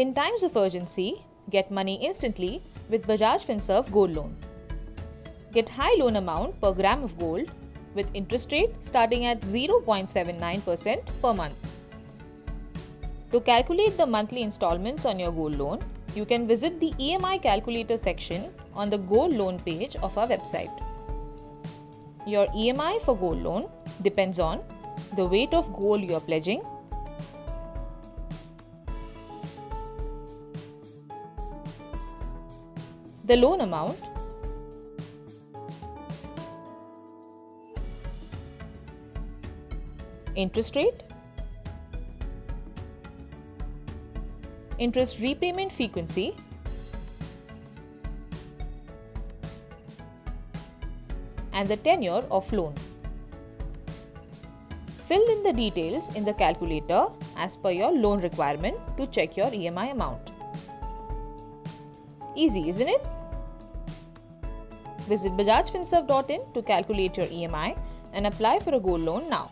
In times of urgency, get money instantly with Bajaj Finserv Gold Loan. Get high loan amount per gram of gold with interest rate starting at 0.79% per month. To calculate the monthly installments on your gold loan, you can visit the EMI calculator section on the gold loan page of our website. Your EMI for gold loan depends on the weight of gold you are pledging, the loan amount, interest rate, interest repayment frequency, and the tenure of loan. Fill in the details in the calculator as per your loan requirement to check your EMI amount. Easy, isn't it? Visit bajajfinserv.in to calculate your EMI and apply for a gold loan now.